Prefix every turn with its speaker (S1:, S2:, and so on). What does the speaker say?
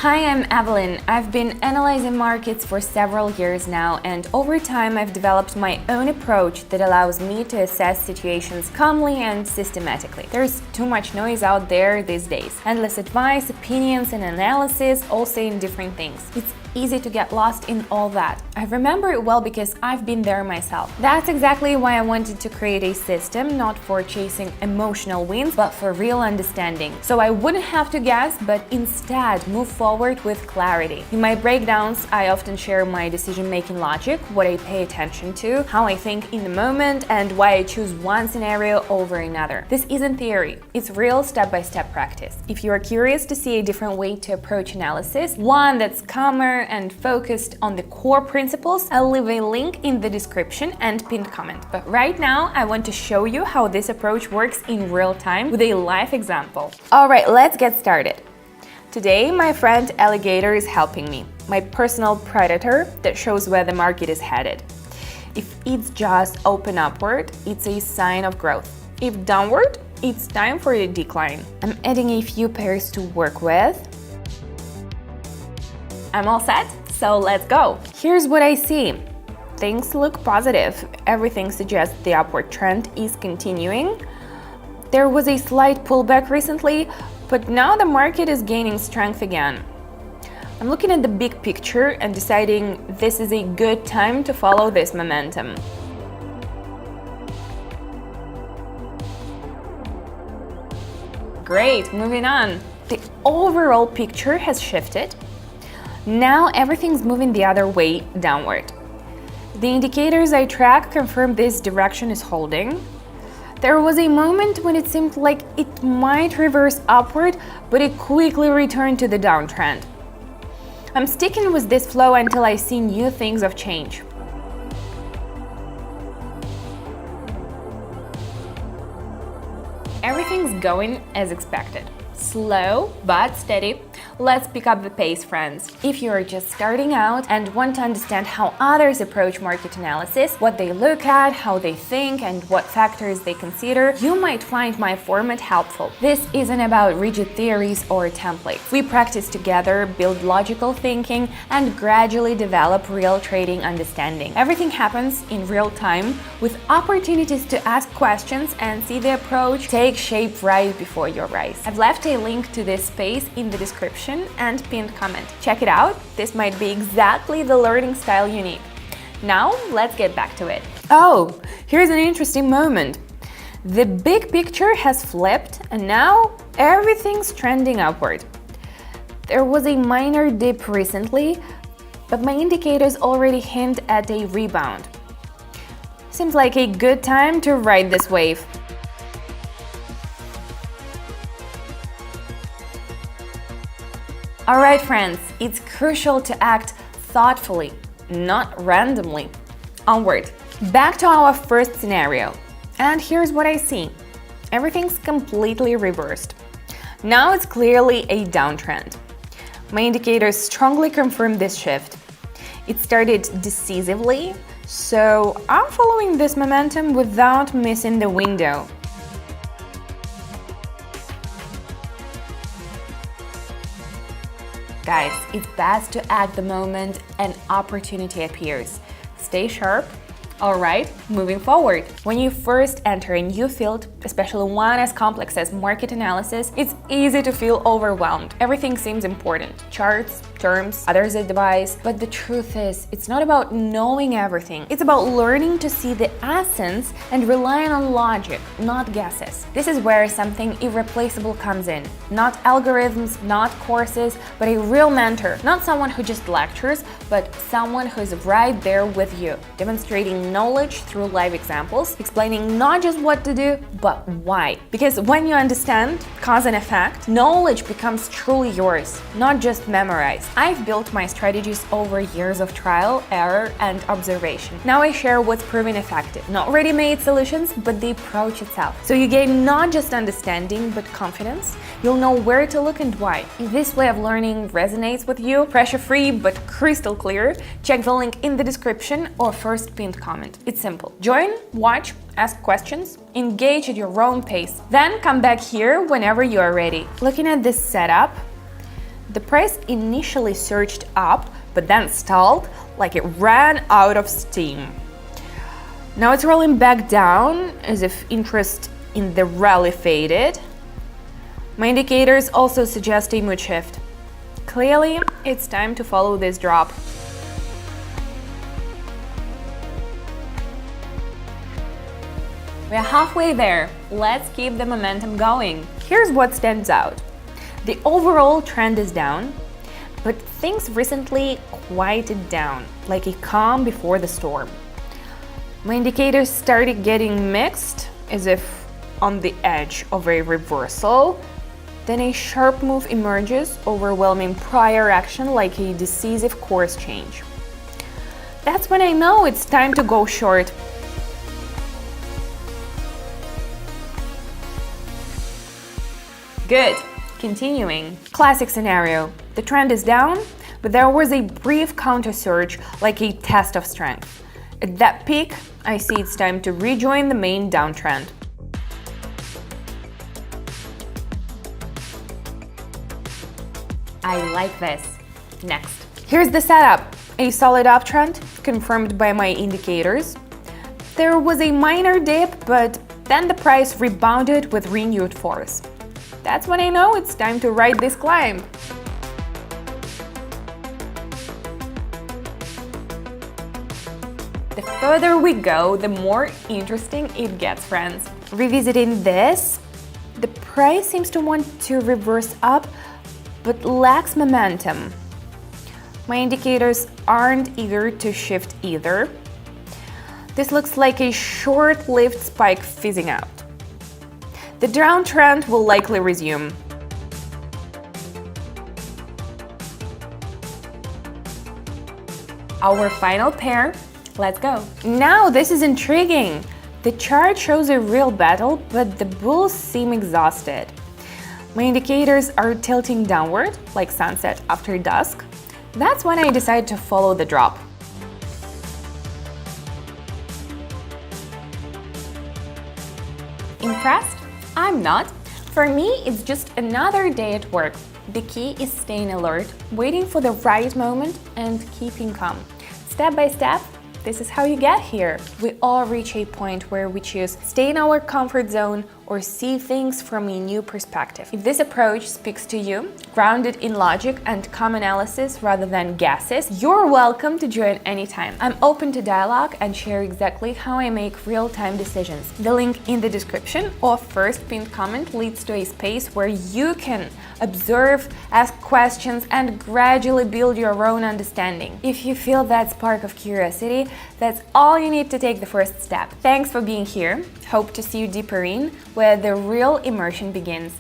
S1: Hi, I'm Evelyn. I've been analyzing markets for several years now, and over time I've developed my own approach that allows me to assess situations calmly and systematically. There's too much noise out there these days. Endless advice, opinions, and analysis all saying different things. It's easy to get lost in all that. I remember it well because I've been there myself. That's exactly why I wanted to create a system not for chasing emotional wins, but for real understanding. So I wouldn't have to guess, but instead move forward with clarity. In my breakdowns, I often share my decision-making logic, what I pay attention to, how I think in the moment, and why I choose one scenario over another. This isn't theory, it's real step-by-step practice. If you are curious to see a different way to approach analysis, one that's calmer and focused on the core principles, I'll leave a link in the description and pinned comment. But right now, I want to show you how this approach works in real time with a live example. All right, let's get started. Today, my friend Alligator is helping me, my personal predator that shows where the market is headed. If its jaws open upward, it's a sign of growth. If downward, it's time for a decline. I'm adding a few pairs to work with. I'm all set, so let's go. Here's what I see. Things look positive. Everything suggests the upward trend is continuing. There was a slight pullback recently, but now the market is gaining strength again. I'm looking at the big picture and deciding this is a good time to follow this momentum. Great, moving on. The overall picture has shifted. Now everything's moving the other way, downward. The indicators I track confirm this direction is holding. There was a moment when it seemed like it might reverse upward, but it quickly returned to the downtrend. I'm sticking with this flow until I see new things of change. Everything's going as expected. Slow but steady. Let's pick up the pace, friends. If you are just starting out and want to understand how others approach market analysis, what they look at, how they think, and what factors they consider, you might find my format helpful. This isn't about rigid theories or templates. We practice together, build logical thinking, and gradually develop real trading understanding. Everything happens in real time, with opportunities to ask questions and see the approach take shape right before your eyes. I've left a link to this space in the description and pinned comment. Check it out, this might be exactly the learning style you need. Now, let's get back to it. Oh, here's an interesting moment. The big picture has flipped and now everything's trending upward. There was a minor dip recently, but my indicators already hint at a rebound. Seems like a good time to ride this wave. Alright friends, it's crucial to act thoughtfully, not randomly. Onward. Back to our first scenario. And here's what I see. Everything's completely reversed. Now it's clearly a downtrend. My indicators strongly confirm this shift. It started decisively, so I'm following this momentum without missing the window. Guys, it's best to act the moment an opportunity appears. Stay sharp. All right, moving forward. When you first enter a new field, especially one as complex as market analysis, it's easy to feel overwhelmed. Everything seems important. Charts, terms, others' advice. But the truth is, it's not about knowing everything. It's about learning to see the essence and relying on logic, not guesses. This is where something irreplaceable comes in. Not algorithms, not courses, but a real mentor. Not someone who just lectures, but someone who is right there with you, demonstrating knowledge through live examples, explaining not just what to do, but why. Because when you understand cause and effect, knowledge becomes truly yours, not just memorized. I've built my strategies over years of trial, error, and observation. Now I share what's proven effective. Not ready-made solutions, but the approach itself. So you gain not just understanding, but confidence. You'll know where to look and why. If this way of learning resonates with you, pressure-free but crystal clear, check the link in the description or first pinned comment. It's simple. Join, watch, ask questions, engage at your own pace. Then come back here whenever you are ready. Looking at this setup, The price initially surged up, but then stalled like it ran out of steam. Now it's rolling back down as if interest in the rally faded. My indicators also suggest a mood shift. Clearly, it's time to follow this drop. We're halfway there. Let's keep the momentum going. Here's what stands out. The overall trend is down, but things recently quieted down, like a calm before the storm. My indicators started getting mixed, as if on the edge of a reversal. Then a sharp move emerges, overwhelming prior action like a decisive course change. That's when I know it's time to go short. Good. Continuing. Classic scenario. The trend is down, but there was a brief counter surge, like a test of strength. At that peak, I see it's time to rejoin the main downtrend. I like this. Next. Here's the setup. A solid uptrend, confirmed by my indicators. There was a minor dip, but then the price rebounded with renewed force. That's when I know it's time to ride this climb. The further we go, the more interesting it gets, friends. Revisiting this, the price seems to want to reverse up, but lacks momentum. My indicators aren't eager to shift either. This looks like a short-lived spike fizzing out. The downtrend will likely resume. Our final pair. Let's go. Now this is intriguing. The chart shows a real battle, but the bulls seem exhausted. My indicators are tilting downward, like sunset after dusk. That's when I decide to follow the drop. Impressed? I'm not. For me, it's just another day at work. The key is staying alert, waiting for the right moment, and keeping calm. Step by step, this is how you get here. We all reach a point where we choose stay in our comfort zone or see things from a new perspective. If this approach speaks to you, grounded in logic and calm analysis rather than guesses, you're welcome to join anytime. I'm open to dialogue and share exactly how I make real-time decisions. The link in the description or first pinned comment leads to a space where you can observe, ask questions, and gradually build your own understanding. If you feel that spark of curiosity, that's all you need to take the first step. Thanks for being here. Hope to see you deeper in, where the real immersion begins.